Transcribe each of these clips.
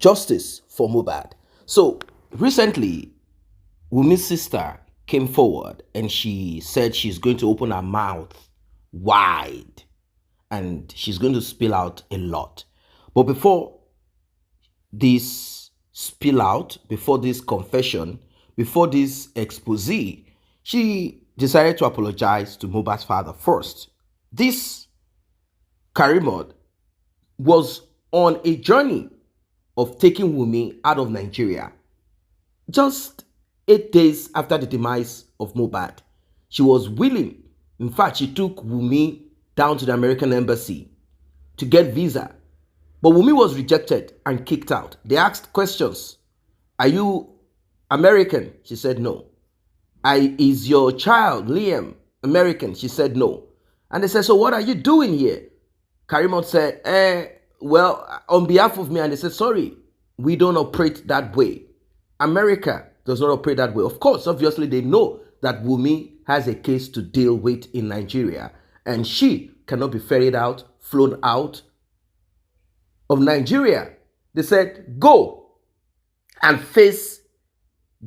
justice for Mohbad. So recently, Wunmi's sister came forward and she said she's going to open her mouth wide and she's going to spill out a lot. But before this spill out, before this confession, before this expose, she decided to apologize to Mohbad's father first. This Karimo was on a journey of taking Wunmi out of Nigeria. Just 8 days after the demise of Mohbad, she was willing. In fact, she took Wunmi down to the American embassy to get visa. But Wunmi was rejected and kicked out. They asked questions. Are you American? She said no. Is your child, Liam, American? She said no. And they said, so what are you doing here? Karimo said, well, on behalf of me. And they said, sorry, we don't operate that way. America does not operate that way. Of course, obviously, they know that Wunmi has a case to deal with in Nigeria. And she cannot be ferried out, flown out of Nigeria. They said, go and face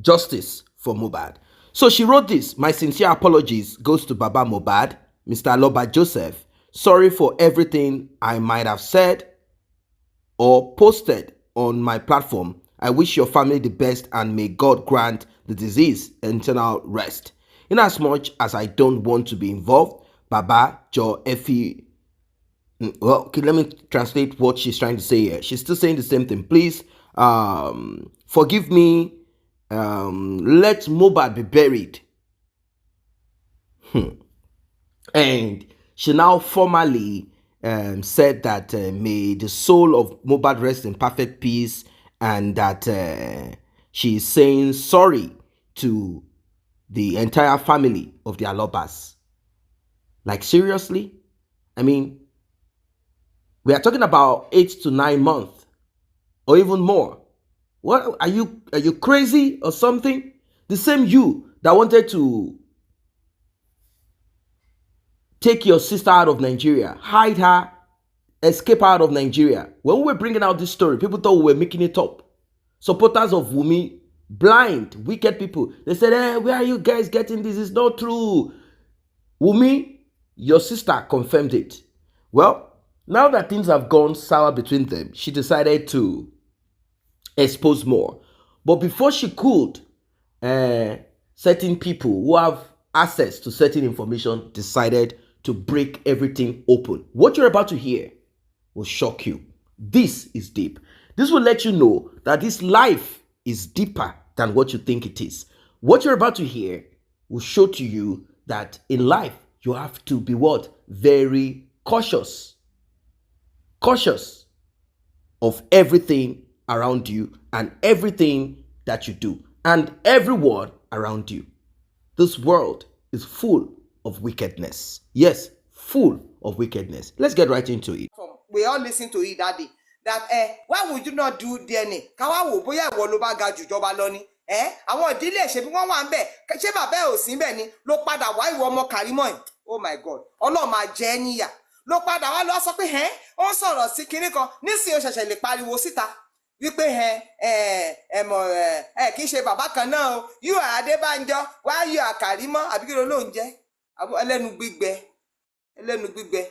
justice for Mohbad. So she wrote this: my sincere apologies goes to Baba Mohbad, Mr. Aloba Joseph. Sorry for everything I might have said or posted on my platform. I wish your family the best and may God grant the deceased eternal rest. Inasmuch as I don't want to be involved, Baba Jo Efi. Well, okay, let me translate what she's trying to say here. She's still saying the same thing. Please forgive me. Let Mohbad be buried. And she now formally said that may the soul of Mohbad rest in perfect peace, and that she is saying sorry to the entire family of the Alobas. Like, seriously? I mean, we are talking about 8 to 9 months or even more. What are you crazy or something? The same you that wanted to take your sister out of Nigeria, hide her, escape out of Nigeria. When we were bringing out this story, people thought we were making it up. Supporters of Wunmi, blind, wicked people, they said, where are you guys getting this? It's not true. Wunmi, your sister confirmed it. Well, now that things have gone sour between them, she decided to expose more. But before she could, certain people who have access to certain information decided to break everything open. What you're about to hear will shock you. This is deep. This will let you know that this life is deeper than what you think it is. What you're about to hear will show to you that in life, you have to be what? Very cautious. Cautious of everything around you and everything that you do and everyone around you. This world is full of wickedness. Yes, full of wickedness. Let's get right into it. We all listen to it that day. That why would you not do DNA? Káwá wò bóyá ìwọ ló bá ga jù jọba lọ ni. Àwọn ìdílé ṣe bí wọ́n wà ńbẹ̀. Ṣé bàbá ẹ̀ ò sí ńbẹ̀ ni ló padà wá ìwọ ọmọ Karimo yìí. Oh my God. Ọlọ́run máa jẹ ẹ́ níyà. Ló padà wá lọ sọ pé ó ń sọ̀rọ̀ sí kinní kan nísìnyí ó ṣẹ̀ṣẹ̀ lè pariwo síta wípé kì í ṣe bàbá kan náà o. You are Adébánjọ, why you are Karimo àbí kí ló ló ń jẹ́? Ẹlẹ́nu gbígbẹ.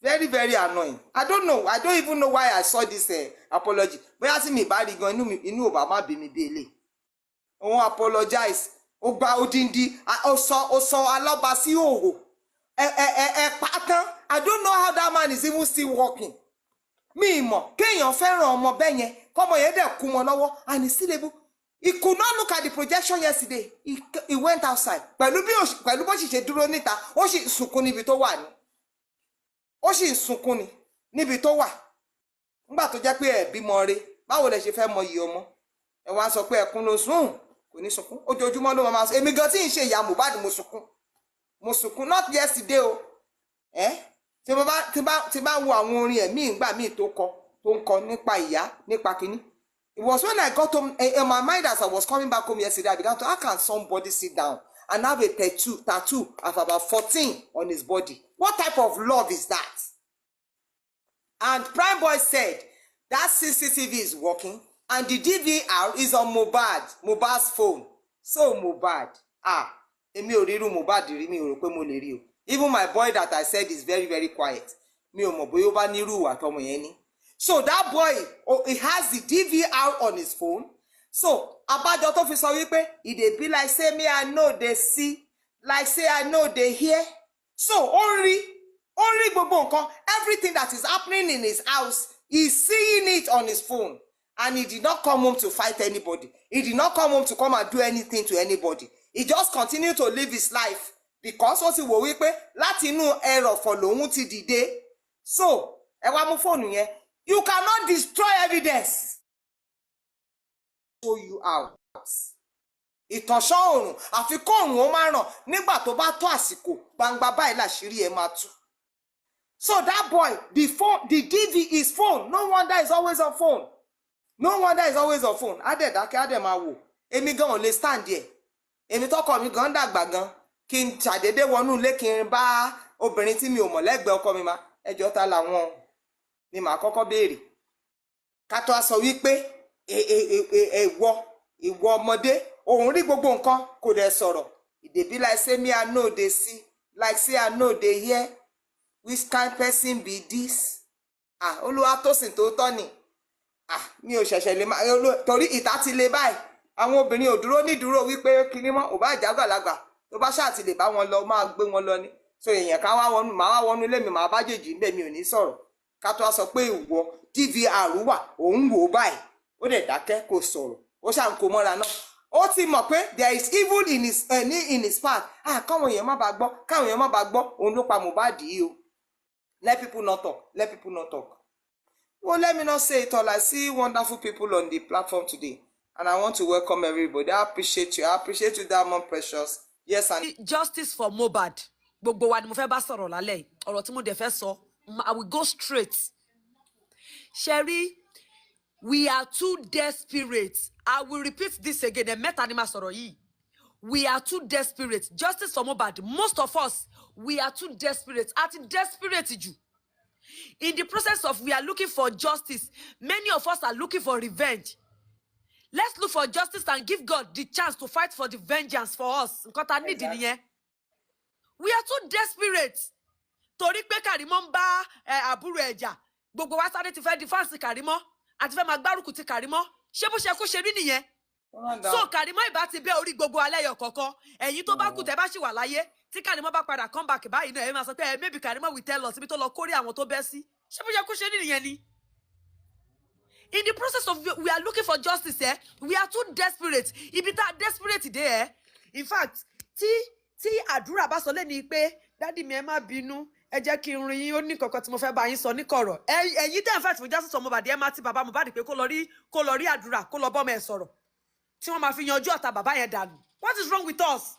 Very, very annoying. I don't know. I don't even know why I saw this apology. Bóyá tí mi bá rí gan inú ò bá má bí mi bí èlé. Òun apologize. Ó gba odindi. Ó sọ Alọ́ba sí òhò. Pátán. I don't know how that man is even still working. Mi mọ̀ kéèyàn fẹ́ràn ọmọ bẹ́ẹ̀ yẹn. Kọ́mọ yẹn dẹ̀ kú wọn lọ́wọ́ and he's still able. He could not look at the projection yesterday. He went outside. Pẹ̀lú bó ṣe dúró níta, ó sì sunkún níbi tó wà ní. Ó sì sunkún ni níbi tó wà. Nígbà tó jẹ́ pé ẹ bímọ re, báwo lẹ ṣe fẹ́ mọ iye ọmọ? Ẹ wá sọ pé ẹkún ló sùn, kò ní sunkún. Ojoojúmọ́ ló máa sọ. Èmi gan tí ń ṣe ìyá Mohbad mo sunkún. Mo sunkún not yesterday o. Tí bá wo àwọn orin ẹ̀mí ìgbà míì tó ń kọ nípa ìyá, nípa kíní. It was when I got home in my mind as I was coming back home yesterday, I began to, how can somebody sit down and have a tattoo of about 14 on his body? What type of love is that? And Prime Boy said that CCTV is working and the DVR is on Mohbad's phone. So Mohbad, èmi ò rí irú Mohbad rí, mi ò rò pé mo lè rí o. Even my boy that I said is very very quiet. Mi ò mọ̀ bóyá ó bá ní irú ìwà tọmọ yẹn ní. So that boy, he has the DVR on his phone. So abájọ tó fi sọ wípé e dey be like say me I know they see, like say I know they hear. So only gbogbo nǹkan, everything that is happening in his house, he's seeing it on his phone. And he did not come home to fight anybody. He did not come home to come and do anything to anybody. He just continued to live his life because ó ti wò wípé láti inú ẹrọ̀fọ̀ lòun ti dìde. So ẹ wá mú fóònù yẹn. You cannot destroy evidence. Show you out. Ìtànṣán oòrùn àfikún oòrùn ó máa ràn nígbà tó bá tó àsìkò gbangba báyìí láṣìírí ẹ máa tú. So that boy, the DV is phone. No wonder he's always on phone. No wonder he's always on phone. Adẹ̀dákẹ́ adẹ̀ máa wò. Èmi gan ò lè stand there. Èmi tọkọ mi gan dàgbà gan. Kí n ṣàdédé wọnú ilé kí n bá obìnrin tí mi ò mọ̀ lẹ́gbẹ̀ẹ́ ọkọ mi ma. Ẹjọ́ ta làwọn ni màá kọ́kọ́ béèrè. Ká tó a sọ wípé ìwọ ọmọdé òun rí gbogbo nǹkan kò dẹ̀ sọ̀rọ̀. It dey be like say me I know they see, like say I know they hear. Which kind person be this? Olúwatósìn tòótọ́ ni. Mi ò ṣẹ̀ṣẹ̀ lè máa torí ìta ti lè báyìí. Àwọn obìnrin ò dúró nídúró wípé kíní mọ́ ò bá jágbàlagbà tó bá ṣáà ti lè bá wọn lọ máa gbé wọn lọ ni. So èèyàn ká wá wọnú màá wá wọnú ilé mi màá bá jèjì ń bẹ̀ mi ò ní sọ̀rọ̀. Ká tó a sọ pé ìwọ DVR wà òun wò ó báyìí. Ó dẹ̀ dákẹ́ kò sọ̀rọ̀. Ó ṣáà ń kó mọ́ra náà. Ó ti mọ̀ pé there is evil in his path. Káwọn èèyàn má bàa gbọ́, káwọn èèyàn má bàa gbọ́, òun ló pa Mohbad yìí o. Let people not talk. Let people not talk. Well, let me not say it all. I see wonderful people on the platform today. And I want to welcome everybody. I appreciate you. I appreciate you, Diamond Precious. Yes, and justice for Mohbad. Gbogbo wa ni mo fẹ́ bá sọ̀rọ̀ lálẹ́. Ọ̀rọ̀ tí mo dẹ̀ fẹ́ sọ. I will go straight. Sherry, we are too desperate. I will repeat this again. Mẹ́ta ni ma sọ̀rọ̀ yìí. We are too desperate. Justice for Mohbad. Most of us, we are too desperate. Ati desperate jù. In the process of we are looking for justice, many of us are looking for revenge. Let's look for justice and give God the chance to fight for the vengeance for us. Nǹkan tá need nìyẹn. We are too desperate. Torí pé Karimo ń bá àbúrò ẹ̀ jà. Gbogbo wa sáré ti fẹ́ defense Karimo. Àti fẹ́ máa gbárùkù ti Karimo. Ṣé bó ṣe kó ṣe rí nìyẹn? So Karimo ìbá ti bẹ́ orí gbogbo alẹ́yọ̀ kọ̀ọ̀kan. Ẹ̀yin tó bá kù tẹ́ bá ṣì wà láyé. Tí Karimo bá padà come back báyìí náà ẹ máa sọ pé maybe Karimo will tell us ibi tó lọ kórè àwọn tó bẹ́ sí. Ṣé bó ṣe kó ṣe rí nìyẹn ni? In the process of we are looking for justice, we are too desperate. Ibi tá desperate there. In fact, tí àdúrà bá sọ lẹ́ni pé dádì mi ẹ má bínú, ẹ jẹ́ kí n rin yín ó ní kankan tí mo fẹ́ bá yín sọ ní kọ̀rọ̀. Ẹ̀yin tẹ́ ń fẹ́ fún justice for Mohbad ẹ má ti bàbá Mohbad pé kó lọ rí àdúrà kó lọ bọ́mọ ẹ̀ sọ̀rọ̀. Tí wọ́n máa fi yanjú ọ̀tá bàbá yẹn dànù. What is wrong with us?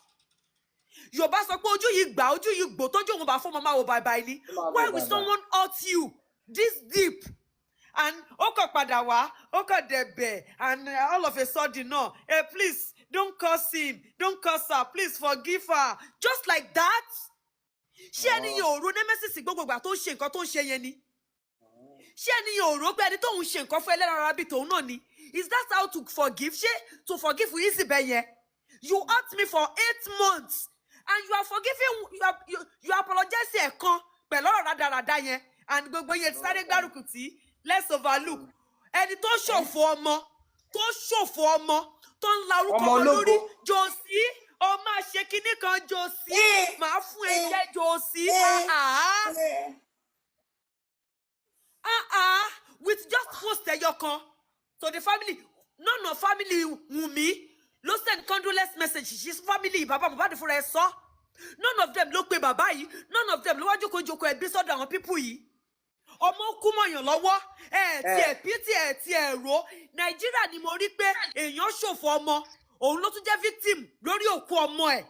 Yorùbá sọ pé ojú yìí gbà ojú yìí gbò tójú òun bá fún mama wo bye ni. Why will someone hurt you this deep? And ó kàn padà wá, ó kàn dẹ̀bẹ̀, and all of a sudden no, hey please don't curse him, don't curse her, please forgive her, just like that. Ṣé ẹni yóò ro nemesis gbogbo ìgbà tó ń ṣe nǹkan tó ń ṣe yẹn ni? Ṣé ẹni yóò ro pé ẹni tó ń ṣe nǹkan fún ẹlẹ́ran ara bí tòun náà ni? Is that how to forgive? Ṣé to forgive for easy bẹ́ẹ̀ yẹn? You hurt me for 8 months. And you are forgiving, you apologize ẹ̀kan pẹ̀lú ọ̀rọ̀ rádaràda yẹn. And gbogbo yẹn ti sáré gbárùkù tí. Let's overlook. Ẹni tó ṣòfò ọmọ, tó ń la orúkọ ọmọ lórí. Josie, ó máa ṣe kinní kan Josie. Màá fún ẹ jẹ́ Josie. With just post ẹyọ kan to the family. None of family Wunmi ló send condolence message. She's family bàbá Mohbad fúnra ẹ sọ. None of them ló pe bàbá yìí. None of them ló wá jókòó ẹbí sọ́dọ̀ àwọn people yìí. Ọmọ kú mọ̀yàn lọ́wọ́. Tí ẹ̀ ro. Nàìjíríà ni mo rí pé èèyàn ṣòfò ọmọ. Òun ló tún jẹ́ victim lórí òkú ọmọ ẹ̀.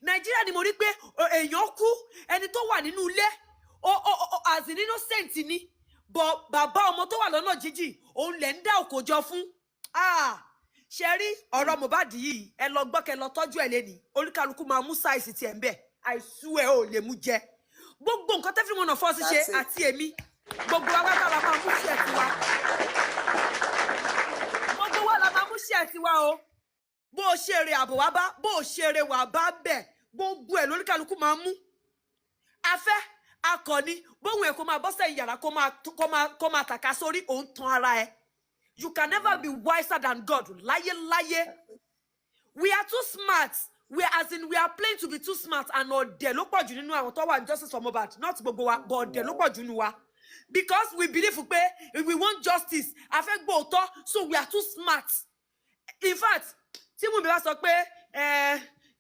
Nàìjíríà ni mo rí pé èèyàn kú. Ẹni tó wà nínú ilé. As in innocent ni. But bàbá ọmọ tó wà lọ́nà jíjìn. Òun lẹ̀ ń dá òkòjọ fún. Ṣé rí ọ̀rọ̀ Mohbad yìí ẹ lọ gbọ́ kẹ́ lọ tọ́jú ẹ̀ lẹ́ni oníkálukú máa mú sáìsì tiẹ̀ ń bẹ̀ I swear ò lè mú jẹ gbogbo nǹkan tẹ́fí wọn náà fọ́ sí ṣe àti èmi gbogbo wa wá la máa mú ṣe tiwa gbogbo wa la máa mú ṣe tiwa o bó o ṣeré àbọ̀ wá bá bó o ṣeré wà bá bẹ̀ gbogbo ẹ̀ lóníkàlùkù máa mú afẹ́ akọni bóun ẹ̀ kó máa bọ́ sẹ́yìn yàrá kó máa tàka sórí òun tan ara ẹ̀. You can never be wiser than God. Láyé. We are too smart. We are playing to be too smart and ọ̀dẹ̀ ló pọ̀ jù nínú àwọn tó wà ní justice for Mohbad. Not gbogbo wa, but ọ̀dẹ̀ ló pọ̀ jù nínú wa. Because we believe pé if we want justice, a fẹ́ gbọ́ òótọ́, so we are too smart. In fact, tí mo bí wá sọ pé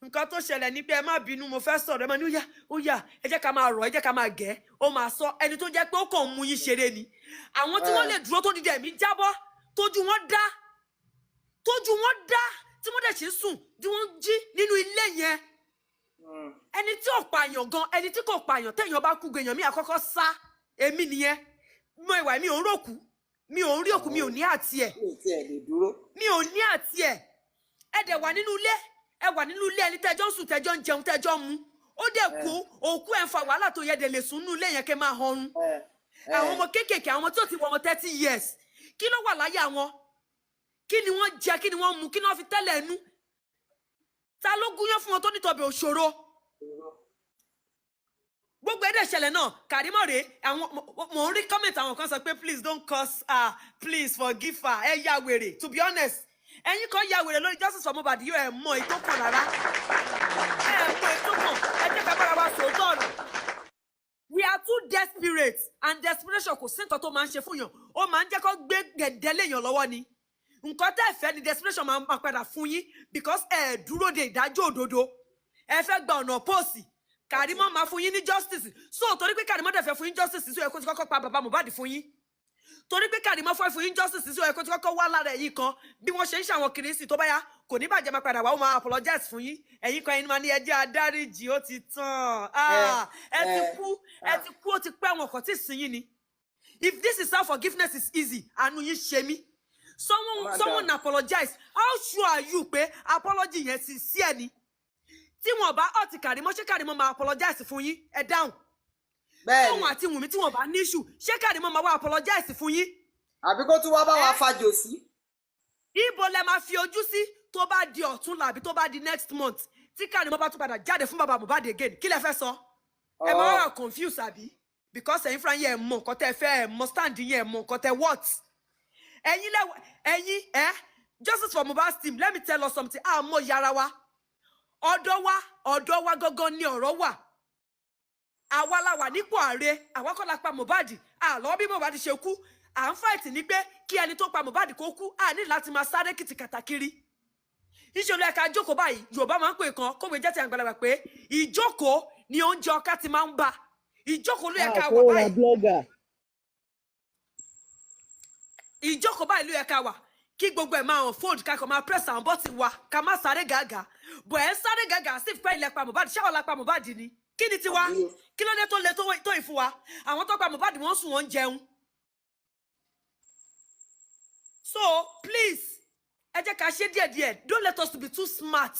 nǹkan tó ṣẹlẹ̀ ní pé ẹ má bínú mo fẹ́ sọ̀rọ̀ ẹ máa ní ó yá ẹ jẹ́ ká máa rọ̀ ẹ jẹ́ ká máa gẹ̀ ó máa sọ ẹni tó jẹ́ pé ó kàn mú yín ṣeré ni. Àwọn tí wọ́n lè dúró tó dídí ẹ̀mí jábọ́ tójú wọn dá tí wọ́n dẹ̀ ṣe ń sùn tí wọ́n jí nínú ilé yẹn ẹni tí ò pààyàn gan ẹni tí kò pààyàn téèyàn bá kú gbèyàn mi àkọ́kọ́ sá èmi nìyẹn mo ìwà mi ò ń ròkú mi ò ń rí òkú mi ò ní àti ẹ̀ mi ò ní àti ẹ̀ ẹ dẹ̀ wà nínú ilé ẹni tẹ́jọ́ ń sùn tẹ́jọ́ ń jẹun tẹ́jọ́ ń mu ó dẹ̀ kú òkú ẹ̀ ń fa wàhálà tó yẹ dẹ̀ lè sùn nínú ilé yẹn kẹ́ máa họrun àwọn ọmọ kéékèèké àwọn ọmọ tí ò ti wọ ọmọ 30 years kí ló wà láyé àwọn kí ni wọ́n jẹ kí ni wọ́n mu kí ni wọ́n fi tẹ́lẹ̀ ẹnu ta ló gúnyán fún wọn tó nítọ̀bẹ̀ òṣòro gbogbo ẹ̀dẹ̀ ìṣẹ̀lẹ̀ náà Karimo rèé àwọn mò ń rí comment àwọn kan sọ pé please don't curse her please forgive her ẹ ya wèrè to be honest ẹ̀yin kan ya wèrè lórí justice for Mohbad yóò ẹ̀ mọ ètò kan rárá ẹ̀ mọ ètò kan ẹ jẹ́ ká bára wa sòótọ́ ọ̀rọ̀. We are too desperate and desperation kò sí nǹkan tó máa ń ṣe fún yàn ó máa ń jẹ́ kó gbé gẹ̀dẹ́ léèyàn lọ́wọ́ ni nǹkan tẹ́ ẹ fẹ́ ni desperation máa padà fún yín because ẹ dúró de ìdájọ́ òdodo ẹ fẹ́ gba ọ̀nà póòsì Karimo máa fún yín ní justice so torí pé Karimo dẹ̀ fẹ́ fún yín justice so ẹ kó ti kọ́kọ́ pa bàbá Mohbad fún yín torí pé Karimo fẹ́ fún yín justice so ẹ kó ti kọ́kọ́ wá lára ẹ̀yìn kan bí wọ́n ṣe ń ṣàwọn kìrìsì tó bá yá kò ní bàjẹ́ máa padà wá ó máa apologize fún yín ẹ̀yin kan ẹni máa ní ẹjẹ́ adáríjì ó ti tán ẹ ti kú ó ti pẹ́ àwọn ọkọ̀ tí sìn yín ni if this is how forgiveness is easy àánú yín ṣe mí someone apologize how sure are you pé apology yẹn sì sí ẹ ni tí wọn bá ọtí Karimo ṣé Karimo máa apologize fún yín ẹ dáhùn tóun àti Wunmi tí wọn bá ní issue ṣé Karimo máa wá apologize fún yín. àbí kó tún wá bá wa fàjò sí. ibo lẹ máa fi ojú sí tó bá di ọ̀túnla àbí tó bá di next month tí Karimo bá tún padà jáde fún bàbá Mohbad again kí lẹ fẹ́ sọ ẹ máa wà confused àbí because ẹ̀yin fúnra yẹn ẹ mọ nǹkan tẹ́ fẹ́ ẹ mọ stand yẹn ẹ mọ nǹkan tẹ́ what ẹ̀yin justice for Mohbad team let me tell us something àmọ́ yàrá wa ọ̀dọ̀ wa gangan ni ọ̀rọ̀ wà àwa la wà nípò ààrẹ àwa kọ́ la pa Mohbad àlọ́ bí Mohbad ṣe kú à ń fight ní pé kí ẹni tó pa Mohbad kó kú à ní láti máa sáré kìtìkàtà kiri ìṣòro ẹ̀ka jókòó báyìí Yorùbá máa ń pè kan kówé jẹ́ ti àgbàlagbà pé ìjókòó ni oúnjẹ ọkà ti máa ń bá ìjókòó ló yẹ ká wà báyìí ìjókòó báyìí ló yẹ ká wà kí gbogbo ẹ̀ máa hàn fold ká kàn máa press àwọn bọ́tì wa ká má sáré gàgà bọ̀ ẹ̀ ń sáré gàgà sí ìfẹ́ ilẹ̀ pa Mohbad ṣáwọn la pa Mohbad ni kí ni tiwa kí ló dé tó le tó ìfún wa àwọn tó pa Mohbad wọ́n sùn wọ́n jẹun. So please ẹ jẹ́ ká ṣe díẹ̀díẹ̀ don't let us to be too smart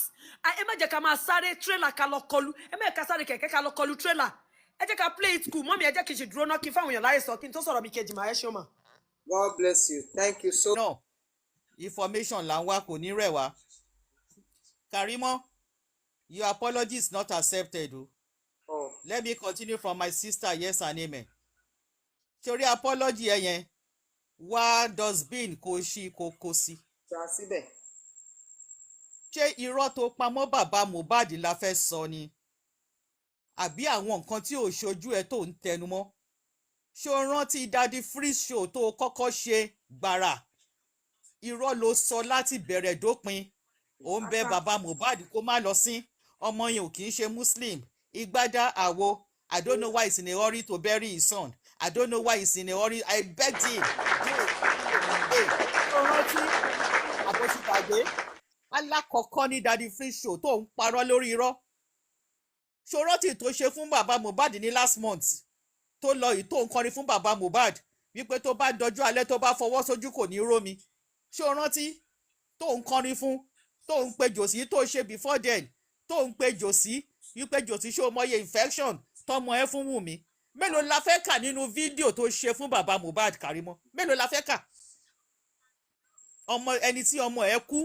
ẹ má jẹ́ ká máa sáré trailer ká lọ kọlu ẹ má jẹ́ ká sáré kẹ̀kẹ́ ká lọ kọlu trailer ẹ jẹ́ ká play it cool mọ́mí ẹ jẹ́ kí n ṣe dúró náà kí n fáwọn èèyàn láyé sọ kí n tó sọ̀rọ̀ mi kejì máa ẹ ṣe ọmọ. God bless you thank you so. No information là ń wá kò ní rẹ̀ wá Karimo your apology is not accepted o. Oh. Let me continue from my sister yes and amen. Sori apology ẹ yẹn wá dustbin kò ṣí kò kò sí. ṣá síbẹ̀. Ṣé irọ́ tó pamọ́ bàbá Mohbad la fẹ́ sọ ni àbí àwọn nǹkan tí ò ṣojú ẹ tó ń tẹnu mọ́ ṣé o rántí Daddy Free Show tó kọ́kọ́ ṣe gbàrà irọ́ ló sọ láti bẹ̀rẹ̀ dópin ó ń bẹ bàbá Mohbad kó má lọ sí ọmọ yẹn ò kì í ṣe Muslim ìgbádá àwo I don't know why he's in a hurry to bury his son I don't know why he's in a hurry I begged him ó rántí àbọ̀ṣìgbàgbé alákọ̀ọ́kọ́ ní Daddy Free Show tó ń parọ́ lórí irọ́ ṣó rántí tó ṣe fún bàbá Mohbad ní last month tó lọ yìí tó ń kọrin fún bàbá Mohbad wípé tó bá dọjú alẹ́ tó bá fọwọ́ sójú kò ní rómi ṣé o rántí tó ń kọrin fún tó ń pe jòsí tó ṣe before then tó ń pe jòsí wípé jòsí ṣé o mọye infection tọmọ ẹ fún Wùnmí mélòó la fẹ́ kà nínú fídíò tó ṣe fún bàbá Mohbad Karimo mélòó la fẹ́ kà ọmọ ẹni tí ọmọ ẹ̀ kú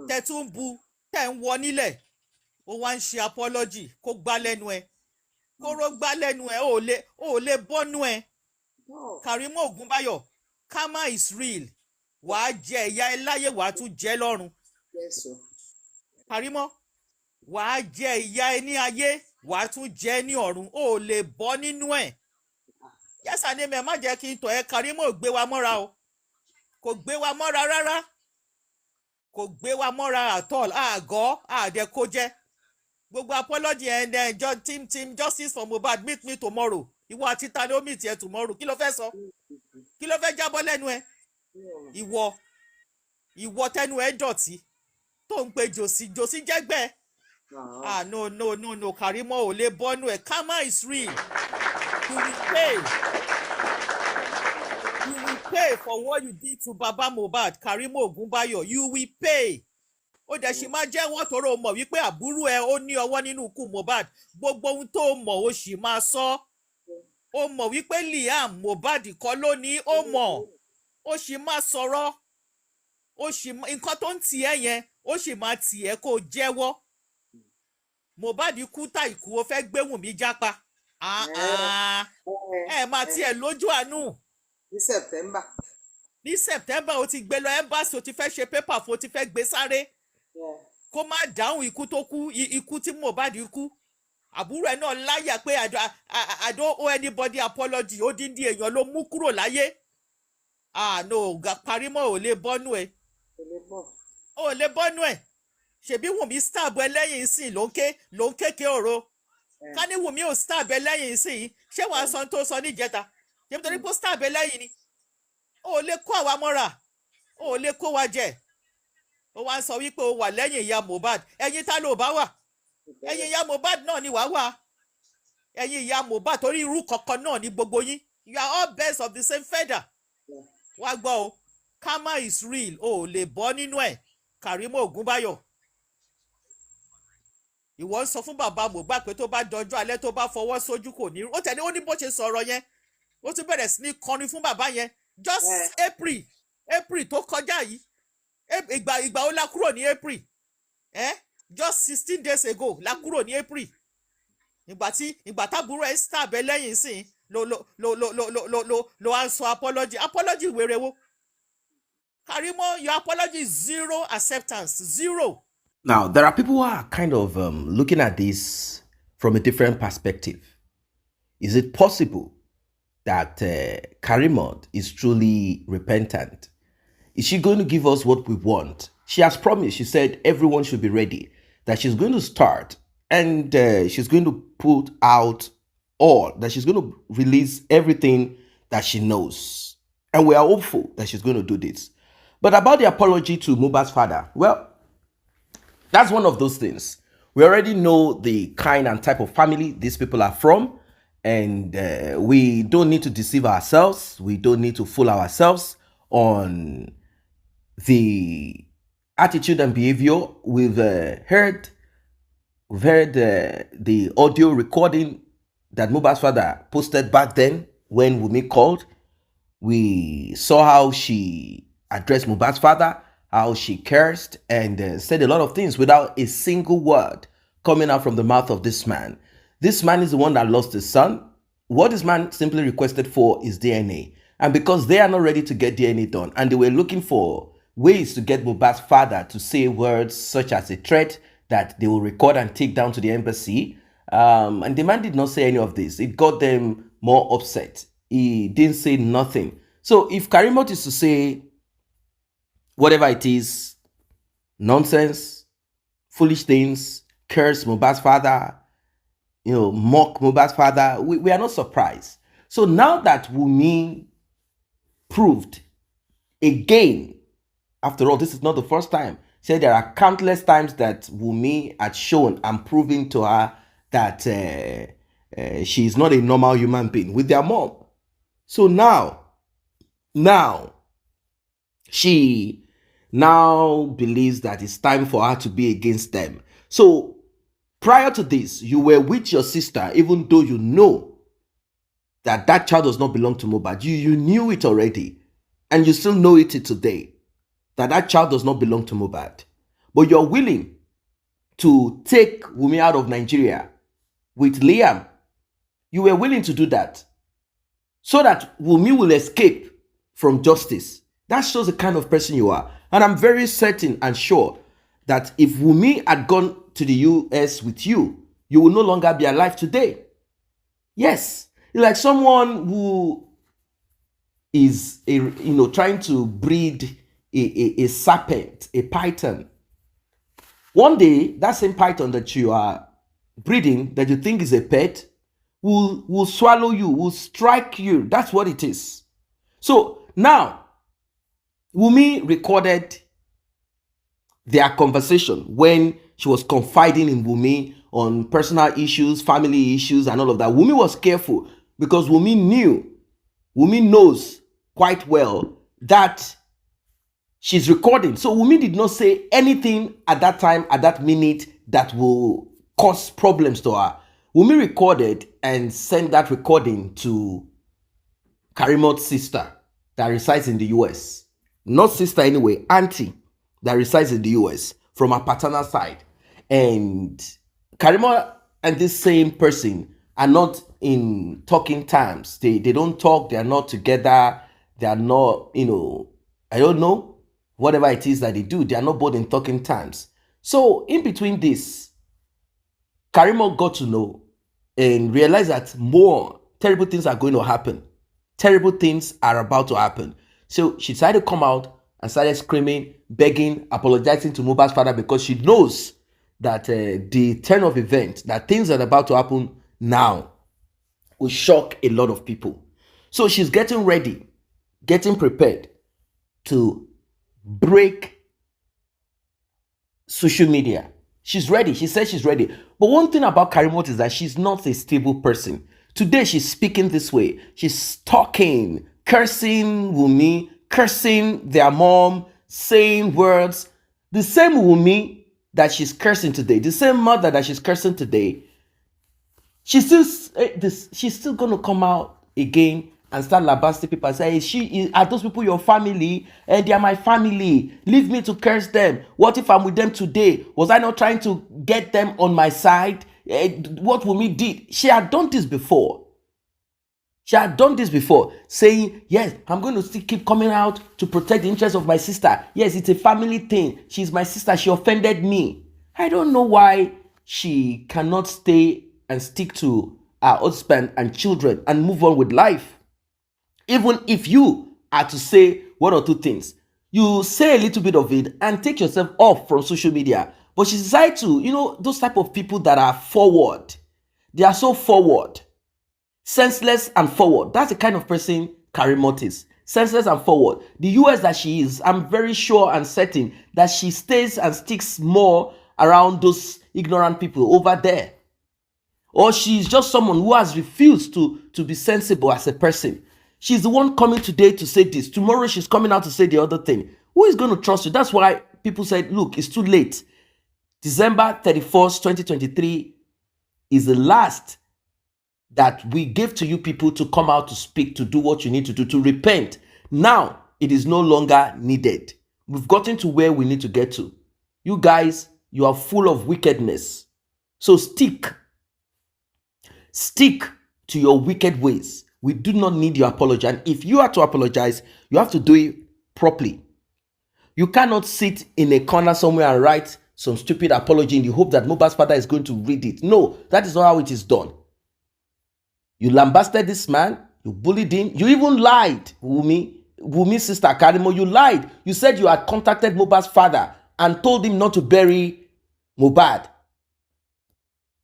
tẹ́ tún bu tẹ́ ń wọ nílẹ̀ ó wá ń ṣe apology kó gbá lẹ́nu ẹ̀ kóró gbá lẹ́nu ẹ̀ ó lè bọ́nú ẹ̀ Karimo Ògúnbáyọ̀ karma is real wàá jẹ ìyà ẹ láyé wàá tún jẹ lọ́run Karimo wàá jẹ ìyà ẹ ní ayé wàá tún jẹ ní ọ̀run ó lè bọ́ nínú ẹ̀ yẹ́sà ni mẹ́ má jẹ́ kí n tọ̀ ẹ́ Karimo ò gbé wa mọ́ra o kò gbé wa mọ́ra rárá kò gbé wa mọ́ra at all àgọ́ àdẹ́kó jẹ́ gbogbo apology and team justice for Mohbad meet me tomorrow ìwọ àti tani ó meet ẹ tomorrow kí ló fẹ́ sọ kí ló fẹ́ jábọ́ lẹ́nu ẹ ìwọ tẹnu ẹ dọ̀tí tó ń pe jòsí jẹ́gbẹ́ no Karimo ò lè bọ́nu ẹ̀ karma is real you will pay for what you did to baba Mohbad Karimo Ògúnbáyọ̀ you will pay ó dẹ̀ sì máa jẹ́wọ́ tóró mọ̀ wípé àbúrò ẹ ó ní ọwọ́ nínú ikú Mohbad gbogbo ohun tó mọ̀ ó sì máa sọ ó mọ̀ wípé Liam Mohbad kọ́ ló ní ó mọ̀ ó sì máa sọ̀rọ̀ ó sì nǹkan tó ń tì ẹ́ yẹn ó sì máa tì ẹ́ kó jẹ́wọ́ Mohbad kú tá ìkú ó fẹ́ gbé Wùnmí jápa ẹ máa tiẹ̀ lójú àánú ní September ó ti gbé lọ embassy ó ti fẹ́ ṣe pépà fún ó ti fẹ́ gbé sáré kó má dáhùn ikú tó kú ikú tí Mohbad kú àbúrò ẹ̀ náà láyà pé I don't owe anybody apology ó dín dín èèyàn ló mú kúrò láyé no Karimo ò lè bọ́nú ẹ̀ ò lè bọ́nú ẹ̀ ṣebí Wùnmí stab ẹ lẹ́yìn sí ló ń kéke ọ̀rọ̀ ká ní Wùnmí ò stab ẹ lẹ́yìn sí ṣé wàá sọ tó sọ níjẹta ṣebí torí pé stab ẹ lẹ́yìn ni ò lè kó àwa mọ́ra ò lè kó wa jẹ ó wá ń sọ wípé ó wà lẹ́yìn ìyá Mohbad ẹ̀yin ta ló bá wà ẹ̀yin ìyá Mohbad náà ni wàá wà ẹ̀yin ìyá Mohbad torí irú kankan náà ni gbogbo yín you are all birds of the same feather wá gbọ́ o karma is real o lè bọ́ nínú ẹ̀ Karimo Ògúnbáyọ̀ ìwọ ń sọ fún bàbá Mohbad pé tó bá dọjọ́ alẹ́ tó bá fọwọ́ sójú kò ní ó tẹ̀lé ó ní bó ṣe sọ̀rọ̀ yẹn ó tún bẹ̀rẹ̀ sí ní kọrin fún bàbá yẹn just April tó kọjá yìí ìgbà ó la kúrò ní April just 16 days ago la kúrò ní April ìgbà tábúrò ẹ̀ stab ẹ lẹ́yìn sí lo wá ń sọ apology wèrè wo Karimo your apology is zero acceptance zero. Now, there are people who are kind of looking at this from a different perspective. Is it possible that Karimo is truly repentant? Is she going to give us what we want? She has promised, she said everyone should be ready, that she's going to start and she's going to put out all, that she's going to release everything that she knows. And we are hopeful that she's going to do this. But about the apology to Mohbad's father, well, that's one of those things. We already know the kind and type of family these people are from, and we don't need to deceive ourselves. We don't need to fool ourselves on the attitude and behavior. We've heard the audio recording that Mohbad's father posted back then when Wunmi called. We saw how she addressed Mohbad's father, how she cursed and said a lot of things without a single word coming out from the mouth of this man. This man is the one that lost his son. What this man simply requested for is DNA. And because they are not ready to get DNA done, and they were looking for ways to get Mohbad's father to say words such as a threat that they will record and take down to the embassy, and the man did not say any of this. It got them more upset. He didn't say nothing. So if Karimo is to say whatever it is, nonsense, foolish things, curse Mohbad's father, mock Mohbad's father, we are not surprised. So now that Wunmi proved again, after all, this is not the first time, said there are countless times that Wunmi had shown and proven to her that she is not a normal human being with their mom. So now, she now believes that it's time for her to be against them. So prior to this, you were with your sister, even though you know that that child does not belong to Mohbad. You knew it already, and you still know it today, that that child does not belong to Mohbad. But you're willing to take Wunmi out of Nigeria with Liam. You were willing to do that so that Wunmi will escape from justice. That shows the kind of person you are. And I'm very certain and sure that if Wunmi had gone to the US with you, you will no longer be alive today. Yes. Like someone who is trying to breed a serpent, a python. One day, that same python that you are breeding, that you think is a pet, will swallow you, will strike you. That's what it is. So now, Wunmi recorded their conversation when she was confiding in Wunmi on personal issues, family issues, and all of that. Wunmi was careful because Wunmi knows quite well that she's recording. So Wunmi did not say anything at that time, at that minute, that will cause problems to her. Wunmi recorded and sent that recording to Karimo's sister that resides in the US. Not sister anyway, auntie that resides in the US from her paternal side. And Karimo and this same person are not in talking terms. They don't talk, they are not together, they are not, I don't know, whatever it is that they do, they are not both in talking terms. So in between this, Karimo got to know and realized that more terrible things are going to happen. Terrible things are about to happen. So she decided to come out and started screaming, begging, apologizing to Mohbad's father because she knows that the turn of events, that things that are about to happen now will shock a lot of people. So she's getting ready, getting prepared to break social media. She's ready. She says she's ready. But one thing about Karimo is that she's not a stable person. Today, she's speaking this way. She's talking, cursing Wunmi, cursing their mom, saying words. The same Wunmi that she's cursing today, the same mother that she's cursing today, she's still going to come out again and start lambasting people and say, are those people your family? And they are my family. Leave me to curse them. What if I'm with them today? Was I not trying to get them on my side? What Wunmi did? She had done this before. Saying, yes, I'm going to still keep coming out to protect the interests of my sister. Yes, it's a family thing. She's my sister. She offended me. I don't know why she cannot stay and stick to her husband and children and move on with life. Even if you are to say one or two things, you say a little bit of it and take yourself off from social media. But she decided to, those type of people that are forward. They are so forward. Senseless and forward. That's the kind of person Karimo is. Senseless and forward. The US that she is, I'm very sure and certain that she stays and sticks more around those ignorant people over there. Or she's just someone who has refused to be sensible as a person. She's the one coming today to say this. Tomorrow she's coming out to say the other thing. Who is going to trust you? That's why people said, look, it's too late. December 31st, 2023 is the last that we give to you people to come out to speak, to do what you need to do, to repent. Now, it is no longer needed. We've gotten to where we need to get to. You guys, you are full of wickedness. So stick to your wicked ways. We do not need your apology. And if you are to apologize, you have to do it properly. You cannot sit in a corner somewhere and write some stupid apology in the hope that Mohbad's father is going to read it. No, that is not how it is done. You lambasted this man. You bullied him. You even lied, Wunmi's sister Karimo. You lied. You said you had contacted Mohbad's father and told him not to bury Mohbad.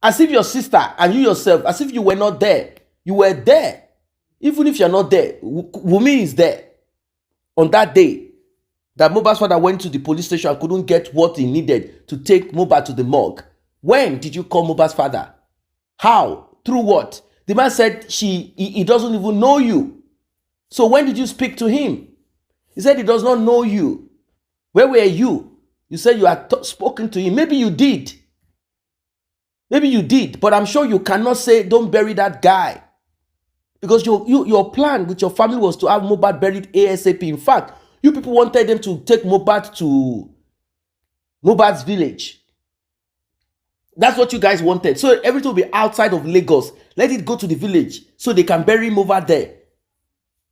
As if your sister and you yourself, as if you were not there. You were there. Even if you're not there, Wunmi is there. On that day, that Mohbad's father went to the police station and couldn't get what he needed to take Mohbad to the morgue. When did you call Mohbad's father? How? Through what? The man said he doesn't even know you. So when did you speak to him? He said he does not know you. Where were you? You said you had spoken to him. Maybe you did. Maybe you did. But I'm sure you cannot say, don't bury that guy. Because your plan with your family was to have Mohbad buried ASAP. In fact, you people wanted them to take Mohbad to Mohbad's village. That's what you guys wanted. So everything will be outside of Lagos. Let it go to the village so they can bury him over there.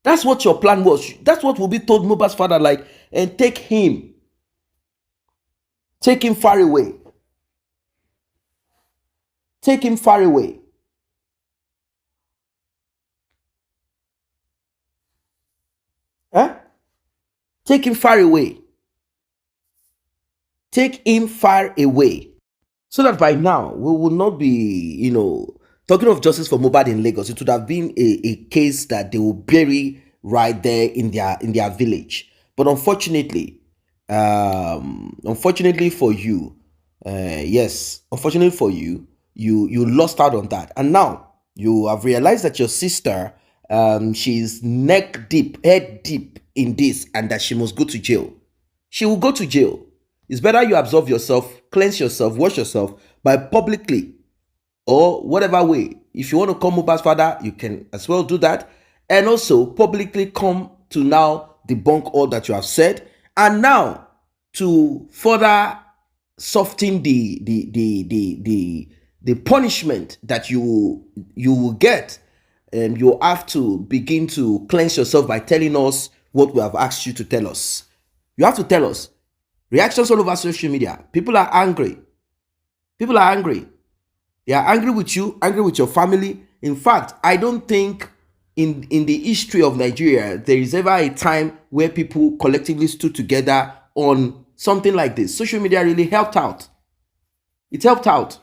That's what your plan was. That's what will be told Mohbad's father, like, and take him far away. Take him far away. Huh? Take him far away. Take him far away. So that by now, we will not be, talking of justice for Mohbad in Lagos. It would have been a case that they will bury right there in their village. But unfortunately for you, unfortunately for you, you lost out on that. And now you have realized that your sister, she's head deep in this, and that she must go to jail. She will go to jail. It's better you absolve yourself, cleanse yourself, wash yourself by publicly or whatever way. If you want to call Mohbad's father, you can as well do that. And also publicly come to now debunk all that you have said. And now to further soften the punishment that you will get, you have to begin to cleanse yourself by telling us what we have asked you to tell us. You have to tell us. Reactions all over social media. People are angry. People are angry. They are angry with you, angry with your family. In fact, I don't think in the history of Nigeria, there is ever a time where people collectively stood together on something like this. Social media really helped out. It helped out.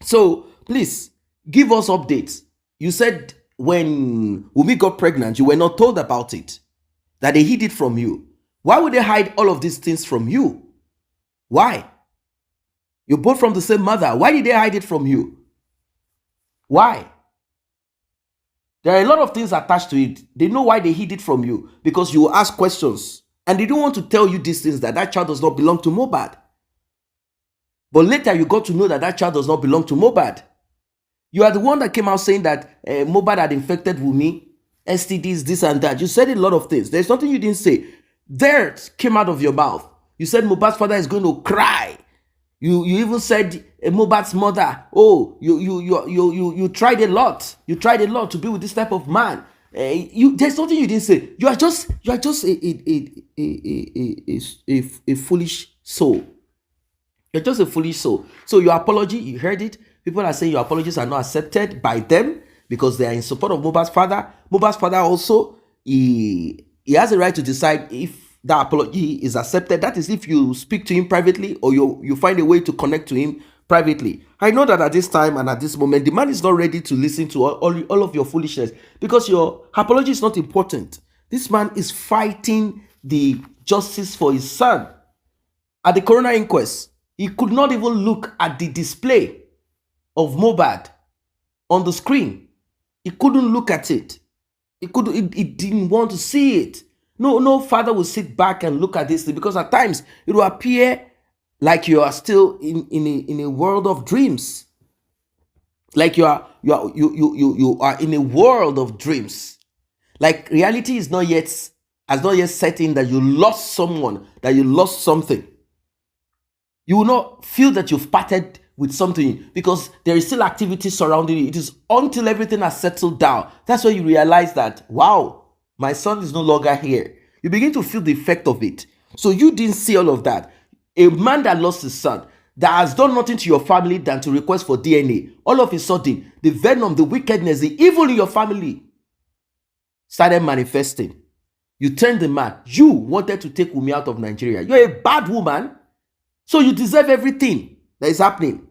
So please, give us updates. You said when Wunmi got pregnant, you were not told about it, that they hid it from you. Why would they hide all of these things from you? Why? You're both from the same mother. Why did they hide it from you? Why? There are a lot of things attached to it. They know why they hid it from you. Because you will ask questions. And they don't want to tell you these things, that child does not belong to Mohbad. But later you got to know that child does not belong to Mohbad. You are the one that came out saying that Mohbad had infected Wunmi, STDs, this and that. You said a lot of things. There's nothing you didn't say. Dirt came out of your mouth. You said Mohbad's father is going to cry. You even said Mohbad's mother, oh, you tried a lot. You tried a lot to be with this type of man. There's nothing you didn't say. You are just a foolish soul. You're just a foolish soul. So your apology, you heard it. People are saying your apologies are not accepted by them because they are in support of Mohbad's father. Mohbad's father also, he has a right to decide if that apology is accepted. That is if you speak to him privately or you find a way to connect to him privately. I know that at this time and at this moment, the man is not ready to listen to all of your foolishness because your apology is not important. This man is fighting the justice for his son. At the coroner inquest, he could not even look at the display of Mohbad on the screen. He couldn't look at it. He didn't want to see it. No father will sit back and look at this thing because at times it will appear like you are still in a world of dreams. Like you are in a world of dreams. Like reality has not yet set in, that you lost someone, that you lost something. You will not feel that you've parted with something because there is still activity surrounding it. It is until everything has settled down. That's when you realize that, wow, my son is no longer here. You begin to feel the effect of it. So you didn't see all of that. A man that lost his son, that has done nothing to your family than to request for DNA, all of a sudden, the venom, the wickedness, the evil in your family started manifesting. You turned the man. You wanted to take Wunmi out of Nigeria. You're a bad woman. So you deserve everything that is happening.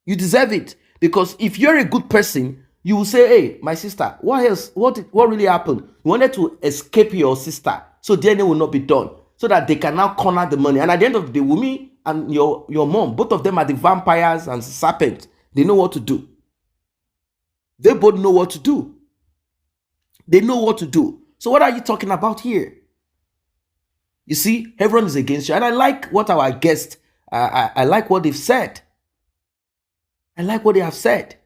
You deserve it. Because if you're a good person, you will say, hey, my sister, what else? What really happened? You wanted to escape your sister so DNA will not be done, so that they can now corner the money. And at the end of the day, Wunmi and your mom, both of them are the vampires and serpents. They know what to do. They both know what to do. They know what to do. So what are you talking about here? You see, everyone is against you. And I like what our guests, I like what they've said. I like what they have said.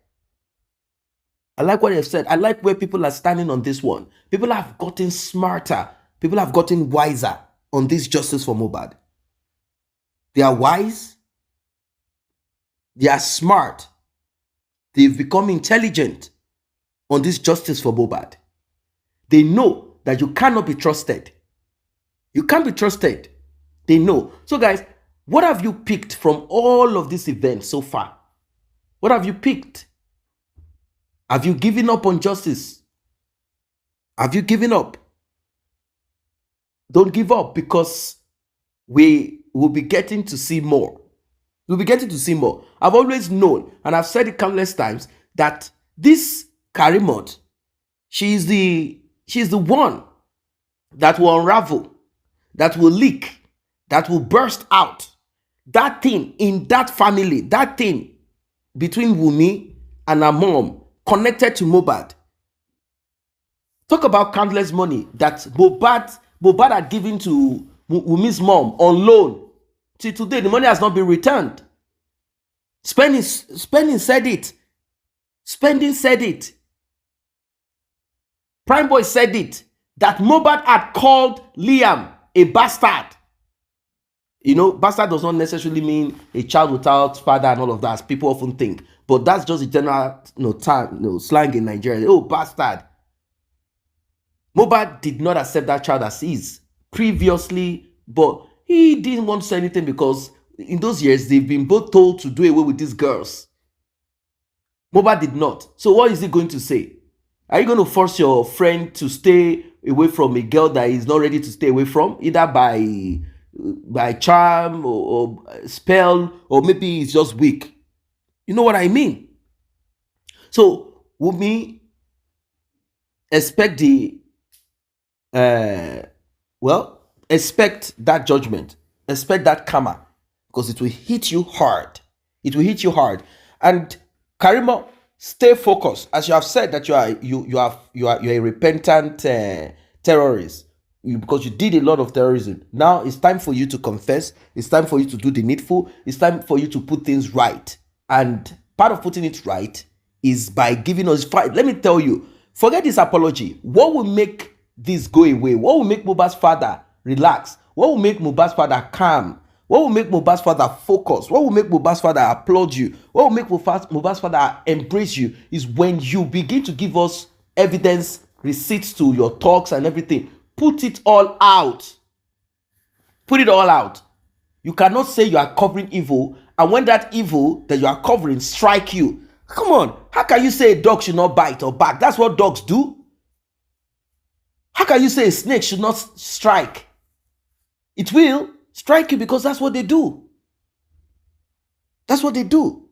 I like what they've said. I like where people are standing on this one. People have gotten smarter. People have gotten wiser on this justice for Mohbad. They are wise. They are smart. They've become intelligent on this justice for Mohbad. They know that you cannot be trusted. You can't be trusted. They know. So guys, what have you picked from all of these events so far? What have you picked? Have you given up on justice? Have you given up? Don't give up, because we will be getting to see more. We'll be getting to see more. I've always known, and I've said it countless times, that this Karimo, she's the one that will unravel, that will leak, that will burst out. That thing in that family, that thing between Wunmi and her mom connected to Mohbad. Talk about countless money that Mohbad had given to Wunmi's mom on loan. Till today, the money has not been returned. Spending said it. Spending said it. Prime Boy said it. That Mohbad had called Liam a bastard. You know, bastard does not necessarily mean a child without father and all of that, as people often think. But that's just a general slang in Nigeria. Oh, bastard. Mohbad did not accept that child as his previously, but he didn't want to say anything because in those years, they've been both told to do away with these girls. Mohbad did not. So what is he going to say? Are you going to force your friend to stay away from a girl that he's not ready to stay away from, either by charm or spell, or maybe he's just weak? You know what I mean? So Wunmi, expect expect that judgment, expect that karma, because it will hit you hard. It will hit you hard. And Karimo, stay focused. As you have said that you are a repentant terrorist, because you did a lot of terrorism. Now it's time for you to confess. It's time for you to do the needful. It's time for you to put things right. And part of putting it right is by giving us fight. Let me tell you, forget this apology. What will make this go away? What will make Mohbad's father relax? What will make Mohbad's father calm? What will make Mohbad's father focus? What will make Mohbad's father applaud you? What will make Mohbad's father embrace you is when you begin to give us evidence, receipts to your talks and everything. Put it all out. Put it all out. You cannot say you are covering evil, and when that evil that you are covering strike you. Come on. How can you say a dog should not bite or bark? That's what dogs do. How can you say a snake should not strike? It will strike you because that's what they do. That's what they do.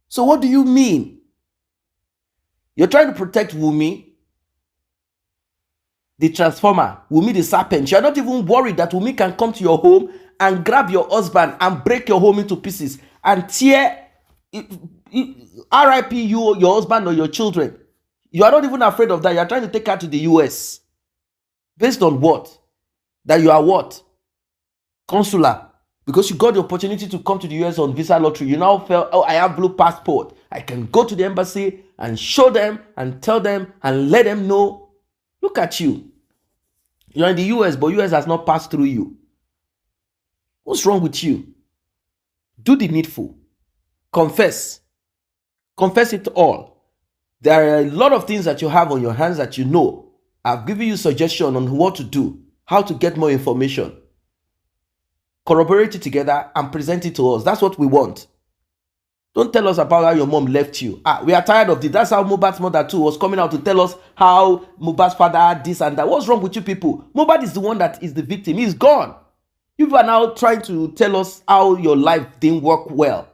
So what do you mean? You're trying to protect Wunmi, the transformer, Wunmi the serpent. You're not even worried that Wunmi can come to your home and grab your husband and break your home into pieces and tear RIP you, your husband or your children. You are not even afraid of that. You are trying to take her to the US. Based on what? That you are what? Consular. Because you got the opportunity to come to the US on visa lottery. You now felt, oh, I have blue passport. I can go to the embassy and show them and tell them and let them know. Look at you. You're in the US, but US has not passed through you. What's wrong with you? Do the needful. Confess. Confess it all. There are a lot of things that you have on your hands that you know. I've given you suggestion on what to do, how to get more information. Corroborate it together and present it to us. That's what we want. Don't tell us about how your mom left you. We are tired of this. That's how Mohbad's mother too was coming out to tell us how Mohbad's father had this and that. What's wrong with you people? Mohbad is the one that is the victim. He's gone. You people are now trying to tell us how your life didn't work well,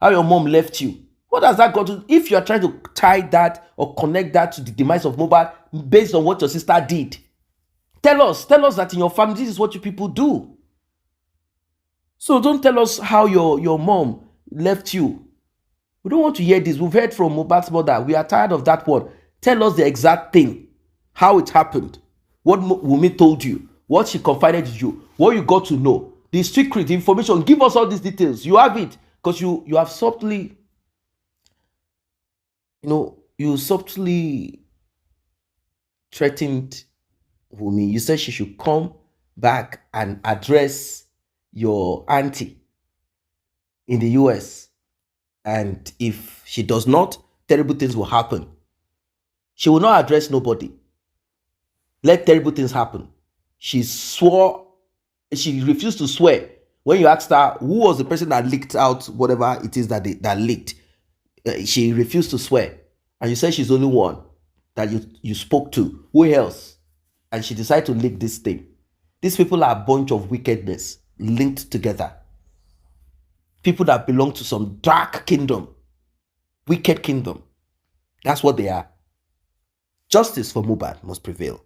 how your mom left you. What does that got to? If you are trying to tie that or connect that to the demise of Mohbad based on what your sister did, tell us that in your family this is what you people do. So don't tell us how your mom left you. We don't want to hear this. We've heard from Mohbad's mother. We are tired of that one. Tell us the exact thing, how it happened, what Wunmi told you, what she confided in you, what you got to know, the secret, the information. Give us all these details. You have it because you have subtly, you subtly threatened Wunmi. You said she should come back and address your auntie in the US. And if she does not, terrible things will happen. She will not address nobody. Let terrible things happen. She refused to swear. When you asked her who was the person that leaked out whatever it is that leaked, she refused to swear. And you said she's the only one that you spoke to. Who else? And she decided to leak this thing. These people are a bunch of wickedness linked together. People that belong to some dark kingdom, wicked kingdom. That's what they are. Justice for Mohbad must prevail.